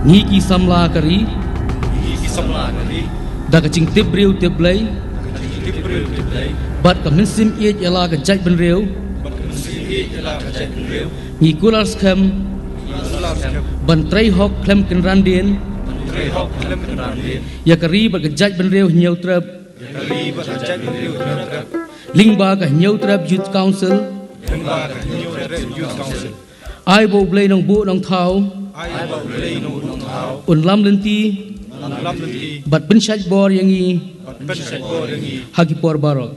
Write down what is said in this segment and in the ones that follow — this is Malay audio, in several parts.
Ngiki samla kari da ka ching tip riu tip lay bat ka min sim iet yala ka jaj ben riu ngi kular skam ban trai hok klem ken randien ya kari bat ka jaj ben riu nyau trap ling ba ka nyau trap youth council ai bo blay nong bu nong thau un lam lenti bat ben shaj bor yangi haki por barok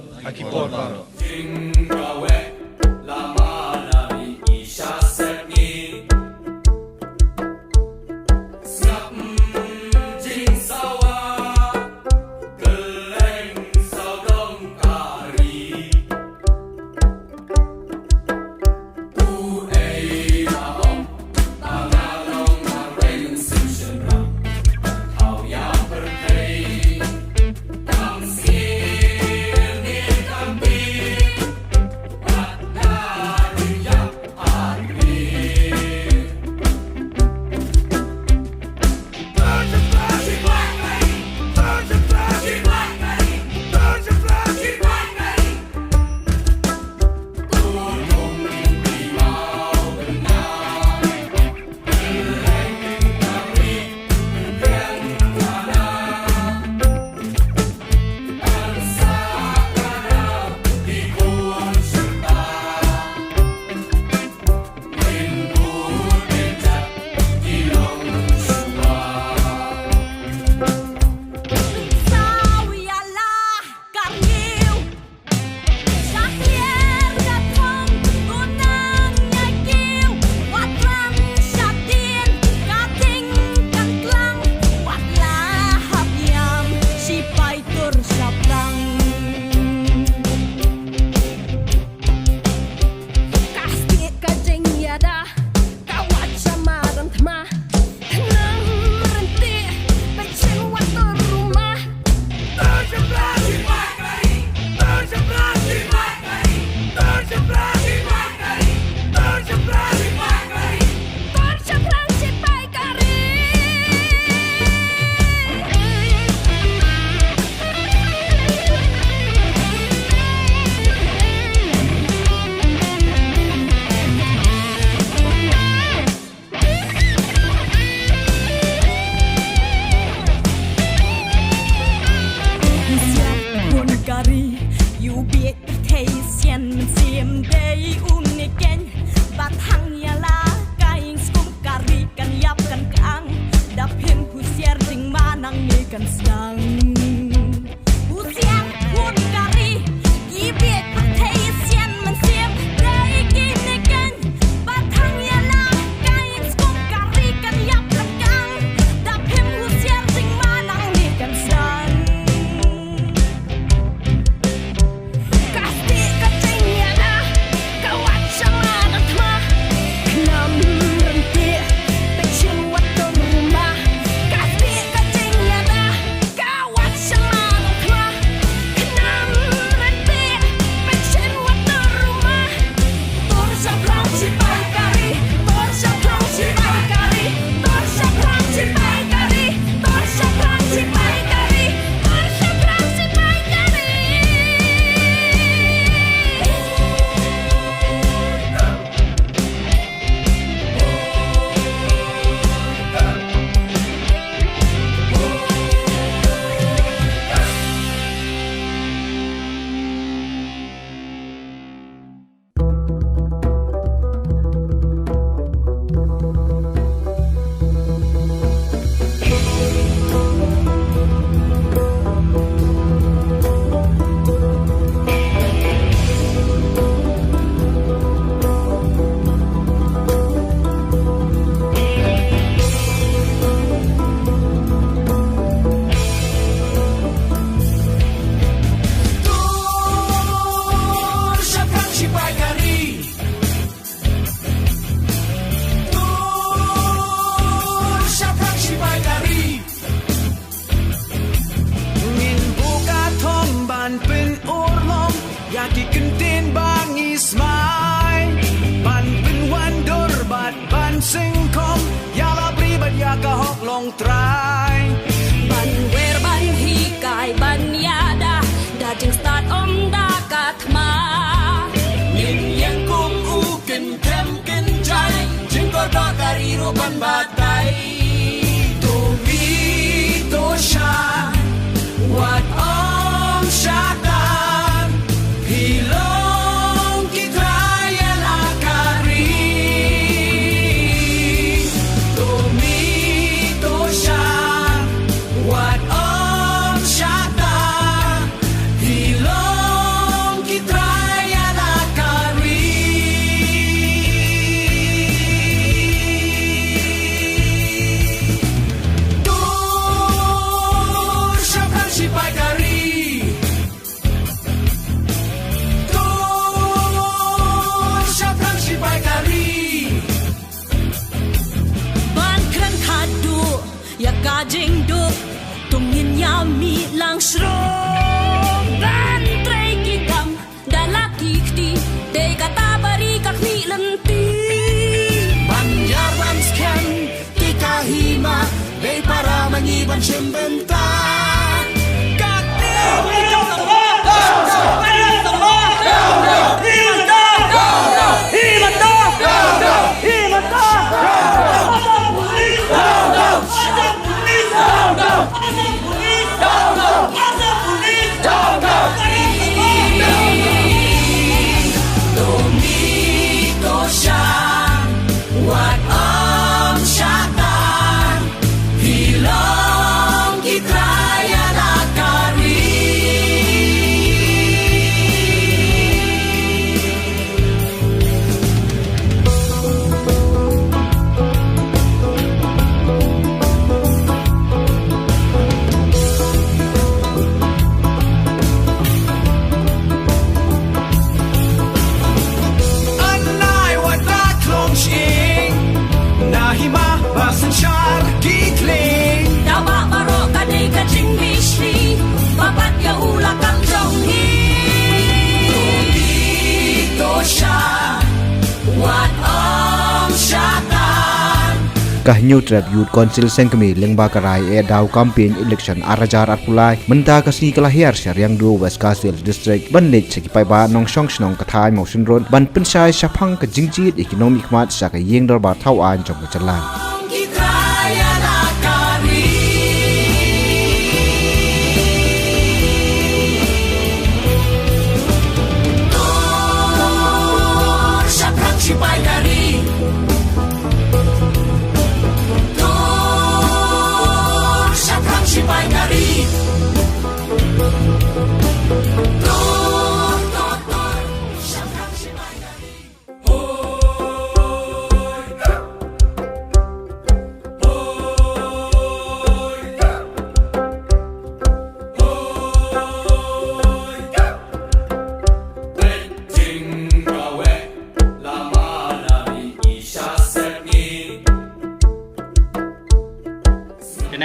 จึงสตาร์ทอมดากาทมายิ่งยังคงอูกินเข้มกินใจจึงก็ดอกการีรูบันบาดใจตัวบีตัวชาวัดอมชาตาพี่ลงกิทายาลาการีตัวมีตัวชาวัดอมชาตาพี่ลงกิทายาลาการีตัวชาพันชิปายการีJing do tungin yami lang shro ban tray kigam dalaki kti te kata bari kakni lanti banjar ban skan kita hima be para mangiban simbenta Kahnyut Red Youth Council Sengkemi Lengba Karai Daw Campaign Election Arajar Atpulai Menta Kasni Kalahir Syariang 2 West Kasil District Banlit Sekipai Ba Nong Shong Shnong Kathai Motion Road Ban Pensai Syapang Kejingjit Economic Mat Saka Yeng Darbar Tau An Jong Kecalan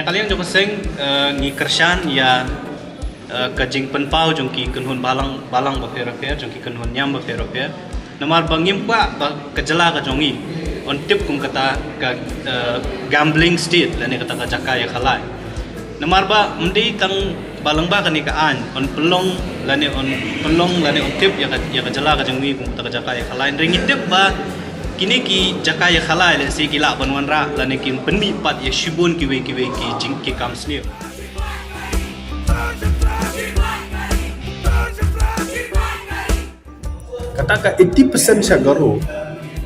kalian jom seng ngi kershan ya kajing penpau jong ki kenhun balang ba fer jong ki kenhun nyam ba fer namar bangim pa kejela ka jongi on tip kum kata ka gambling state lane kata ka jaka ya khalai namar ba mndi tang balang ba kani ka an on pelong lane on tip ya kejela ka jongi kum kata ka jaka ya khalai ringi tip ba kini ki jaka ya khalai le si kila banwan ra lane kin penmi pat ya shibun ki jing ki kam snip kata ka 80% sya garo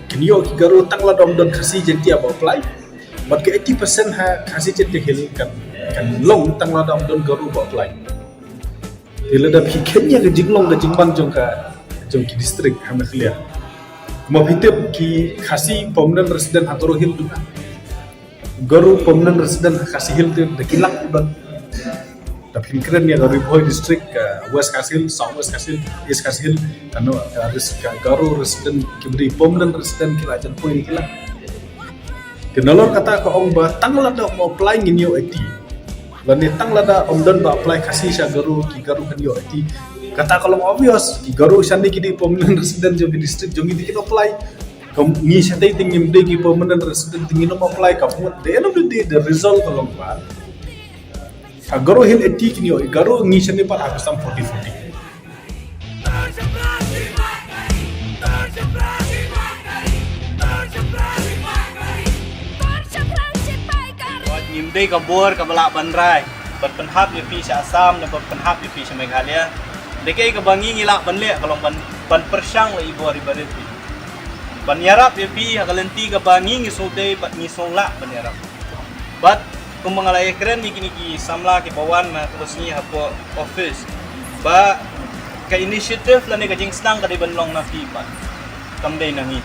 kinyo ki garo tangla dom don khasi jenti aba apply but ke 80% ha khasi jenti hil kan long tangla dom don garo ba apply dile da phikenya ke jinglong ke jingbang jong ki district ha clear Mabitip ki khasi permanent resident hatoro hill tu garu permanent resident khasi hill tu dekilak udan tapi keren ya garu boy district west kasil south west kasil east kasil kano garu resident kibri permanent resident kilajan point kilak kenalor kata ko ong ba tangla da mo apply nginyo eti lani tangla da om don ba apply khasi sha garu ki garu kanyo eti kata kalau obvious ki garu sandi ki di permanent resident jo di district jo ngi dikit apply kam ngi satai tingim de ki permanent resident tingin no apply ka pun the end of the day the result kalau ba garu hil eti ki ni garu ngi sandi par agustam 40 sudah kabur ke balak bandrai berpenhap ya pi Assam dan berpenhap ya pi Meghalaya dekai ke bangi ngilak banle kalau ban persang la ibu hari barat pi ban yarap ya pi hakalenti ke bangi ngisode bat ngisongla ban yarap bat kumangalaya keren niki samla ke bawan na terus ni hapo office ba ka initiative la ne ka jing stang ka di banlong na pi pa kamdai nangi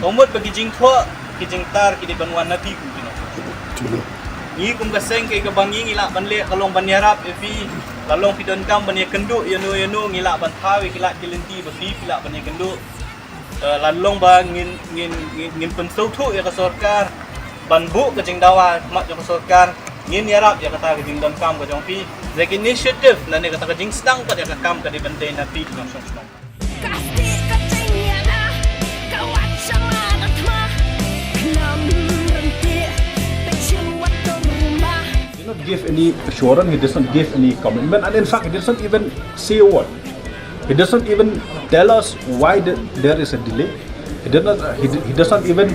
komot bagi jing thua ki jing tar ki di banwan na pi ku ni kum ka seng ke bangi ngila banle kalong ban yarap e pi kalong pidon kam ban kendu yanu ngila ban thawi kila kilenti ba pi kila ban kendu lalong ba ngin pensau thu ya ka sarkar ban bu ka jing dawa mak ya ka sarkar ngin yarap ya kata ka jing don kam ka jong pi like initiative la ne kata ka jing stang ka ya ka kam ka di bantay na pi ka song stang Kasti katanya na kawat sama natma Kenam renti Pecin waktu rumah He did not give any assurance, he doesn't give any commitment, and in fact, he doesn't even say a word. He doesn't even tell us why there is a delay. He doesn't even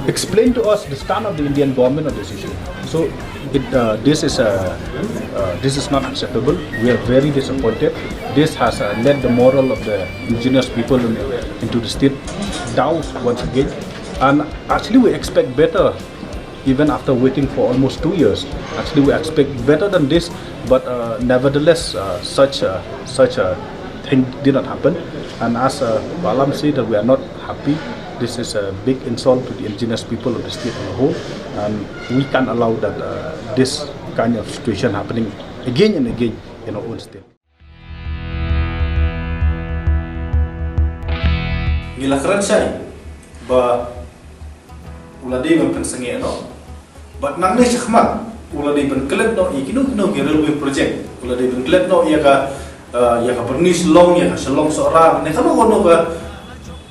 explain to us the stand of the Indian government on this issue. So, this is not acceptable. We are very disappointed. This has led the moral of the indigenous people into the state down once again. And actually, we expect better. Even after waiting for almost 2 years, actually we expect better than this, but nevertheless, such a thing did not happen. And as Balam said, that we are not happy. This is a big insult to the indigenous people of the state as a whole, and we can't allow that this kind of situation happening again and again in our own state. Gila keren saya, ba uladi mempensengi no. But nang ni syakman uladi benkelet no ikinu railway project uladi benkelet no ia ka pernis long ia ka selong seorang ne kan ono ka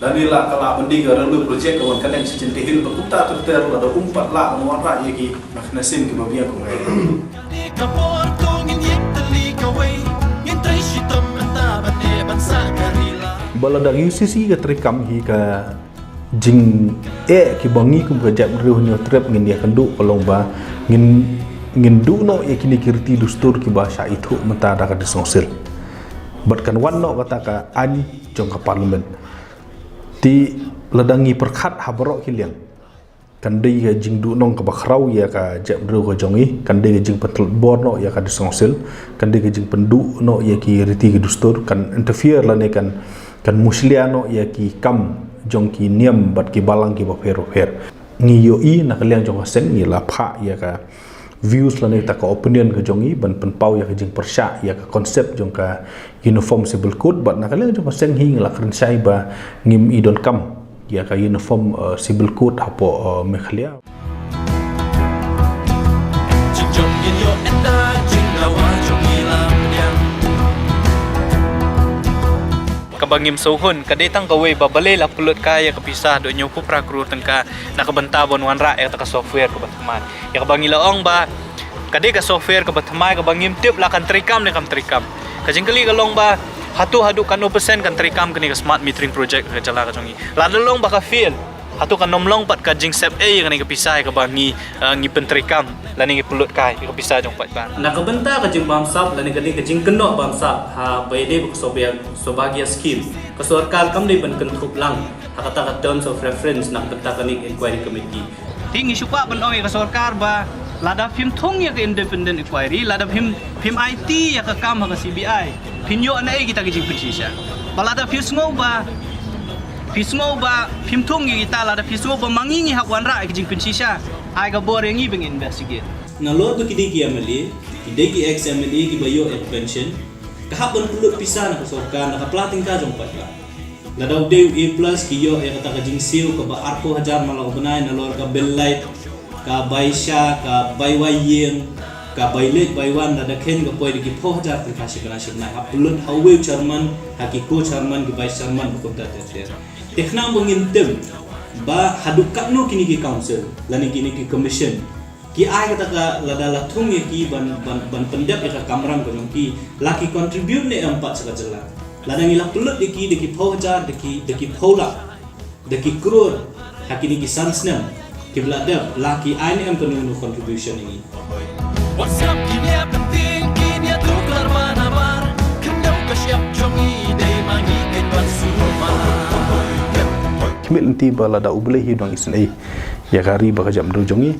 danila kala bendi ka railway project kawan kan yang secinti hil berkuta terter ada umpat la no ra ia ki maknasin ke babia ko ngai kapor tongin yektali kawai ngentrai shitam menta bane bansa karila bala dari UCC ka trikam hi ka jing ki bangi kum kerja meriuh nyo trap ngin dia kenduk kolong ba ngin du no kini kirti dustur ki bahasa itu menta da ka disongsil batkan wan no kata ka an jong ka parlimen ti ladangi perkhat habro kilian kan dei ka jing du nong ka bakrau ya ka jap meriuh ka jongi kan dei ka jing petel bor no ya ka disongsil kan dei ka jing pendu no ki riti ki dustur kan interfere la ne kan musliano ki kam jongki niam bat ki balang ki baper ngi yo I na kaliang jong seng ni la pha ya ka views la ne ta ka opinion ka jongi ban pen pau ya ka jing persya ya ka konsep jong ka uniform civil code bat na kaliang jong seng hi la kren sai ba ngim I don kam ya ka uniform civil code hapo Meghalaya jong yin yo enda jing lawa jong ila kabangim sohun kadetang kawai babale la pulut kaya kepisah do nyopu prakrur tengka nakabenta bon wanra ya taka software ke batman ya kabangi laong ba kade ka software ke batmai kabangim tip la kan trikam ne kam trikam kajingkali kalong ba hatu hadu kan 0% kan trikam kini ke smart metering project ke jala ka jongi la long ba ka feel hatu kan nomlong pat ka jing sep e kan kepisah ka bangi ngi pentrikam la ni pulut kai kepisah jong pat ba nakabenta ka jing bamsap la ni kadi ka jing kenok bamsap ha baide ko sobagia skill ka sarkar kam dei ban kan thup lang hakata ka terms of reference nak benta kanik inquiry committee ting isu pa ban oi ka sarkar ba lada phim thong ya ka independent inquiry lada phim IT ya ka kam ha ka CBI pinyo anai kita ka jing pencisha balada fisngo ba phim thong gi kita la da fisngo ba mangingi hak wanra ke jing pensisha ai ga bor yangi beng investigate na lo to kidi ki amali kidi ki XMLE ki bayo pension ka habon pulut pisan ka sorka na ka plating ka jong patla la da ude A+ ki yo ya kata ka jing siu ka ba arko hajar malau banai na lor ka bellite ka baisha ka baywayeng ka bailet baywan na da ken ga poi ki pho hajar ka shikana shikna ha pulut hawe chairman hakiko chairman ki vice chairman ko ta te tekna mengintem ba hadukak no kini ki council lani kini ki commission ki ai kata ka ladala thung ye ki ban pendap ya kamram ko ki laki contribute ne empat sakajela ladang ila pulut de ki phoja de ki phola de ki kror hakini ki sansnem kibla dep laki ini am kenu contribution ini WhatsApp kini penting kini tukar mana-mana kendau ke siap jongi dai mangi kenwan suma Kimit nanti bala da ubleh hidung isnai ya kari baka jam jongi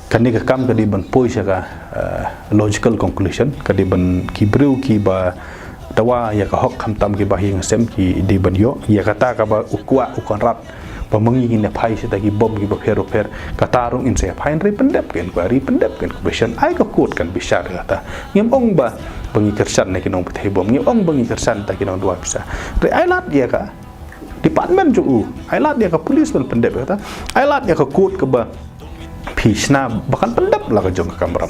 kani ka kam kadi ban poi saka logical conclusion kadi ban kibreu ki ba tawa ya ka hok kham tam ki ba hing sem ki di ban yo ya kata ka ba ukwa ukonrat pamangi ne phai se tagi bom ki ba phero pher katarung in se phai ri pendep ken ko ri pendep ken ko besan ai ka kut kan bisar kata ngem ong ba bangi kersan ne kinong pethai bom ngem ong bangi kersan ta kinong dua bisa ri ai lat dia ka department ju ai lat dia ka polis ban pendep kata ai lat dia ka kut ke ba pisna bahkan pendep lah ka jong ka kamram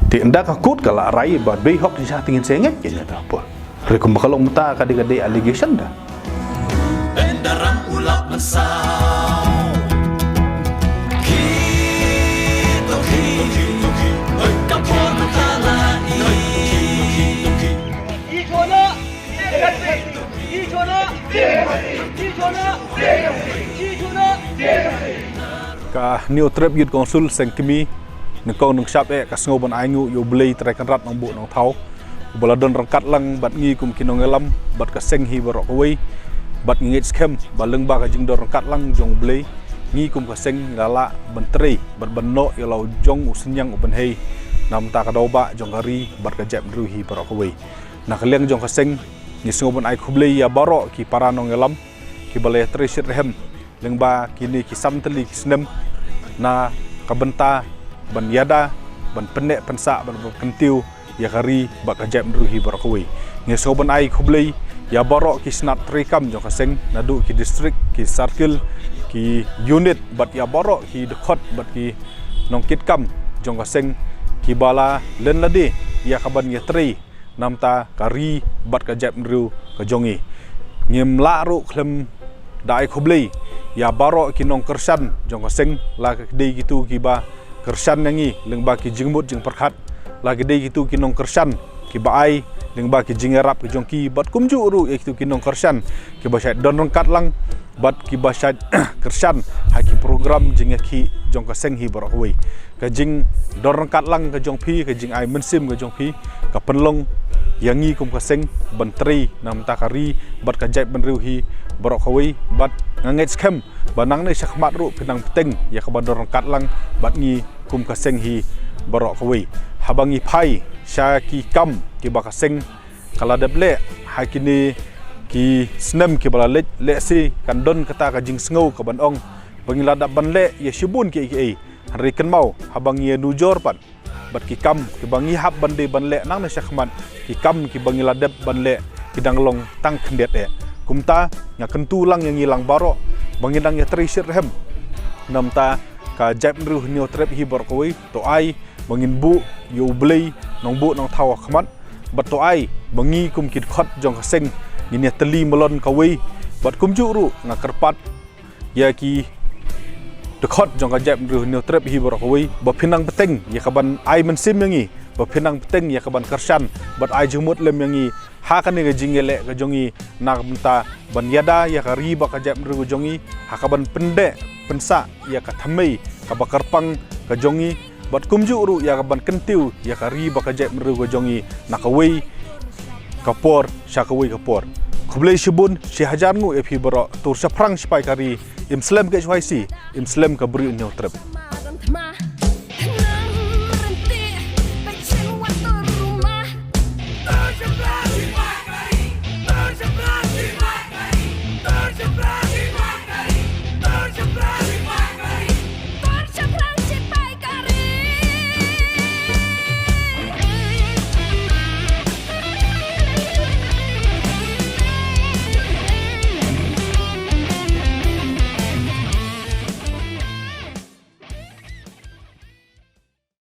ti enda ka kut kala rai ba be hok di sa tingin sengek kenya ta apa ri kum bakalong muta ka de allegation da Endarang ulap mensau Kito Kapor mentalai ka new trip youth council sengkimi nekong nung syap ka sngoban aingu yo blei trekan rat nong bu nong thau baladon rangkat lang bat ngi kum kinong elam bat ka senghi barok wei bat ngit skem baleng ba ka jing dor rangkat lang jong blei ngi kum ka seng lala bentri bat benno yo lau jong usenyang uben hei nam ta ka doba jong hari bat ka jep ruhi barok wei na kaleng jong ka seng ngi sngoban ai khublei ya barok ki para nong elam ki balai tresit rehem lengba kini ki samteli ki snem na kabenta ban yada ban pendek pensa ban kentiu ya kari bak kajab ruhi barakwi nge soban ai khublei ya barok ki snat trikam jong kaseng nadu ki district ki circle ki unit bat ya barok ki dekhot bat ki nongkit kam jong kaseng ki bala len lade ya kaban ya tri namta kari bat kajab ru ka jongi ngem la ru klem dai khublei ya barok ki nong kersan jong kaseng la dei gitu ki ba kersan nangi lengba ki jingmut jing perkhat la dei gitu ki nong kersan ki baai lengba ki jingerap ki jongki bat kumju ru itu ki nong kersan ki ba syad don rangkat lang bat ki ba syad kersan ha ki program jing ki jong kaseng hi barok wei ka jing don rangkat lang ka jong pi ka jing ai mensim ka jong pi ka penlong yangi kum kaseng bantri nam takari bat ka jai benriuhi barok wei bat nganget skem banang ne sakmat ru pinang peteng ya ka bandor rangkat lang bat ngi kum kaseng hi barok wei habangi pai syaki kam ki bakaseng kala deble hakini ki snem ki bala le si kan don kata ka jing sngo ka banong bangila da banle ya shibun ki ki hari ken mau habangi nujor pan bat ki kam ki bangi hab bande banle nang ne sakmat ki kam ki bangila deb banle ki danglong tang khendet e kumta nya kentu lang yang hilang barok bangidang ya treasure hem namta ka jap ru nyo trep hi barkoi to ai bangin bu yo blei nong bu nong thaw khmat bat to ai bangi kum kit khot jong kaseng ni teli melon kawei bat kum ju ru nga kerpat ya ki de khot jong ka jap ru nyo trep hi barkoi ba phinang peteng ya kaban ai men sim yangi ba phinang peteng ya kaban kersan bat ai jumut lem yangi ha kan ni jingele ka jongi nak menta ban yada ya ka riba ka jap ru jongi ha kaban pende pensa ya ka thamei ka bakarpang ka jongi bat kumju ru ya ka ban kentiu ya ka riba ka jap ru jongi nakawei kapor syakawei kapor khublei shibun shi hajar ngu epi baro tur saprang spai kari imslam ke jwaisi imslam ka bru nyo trep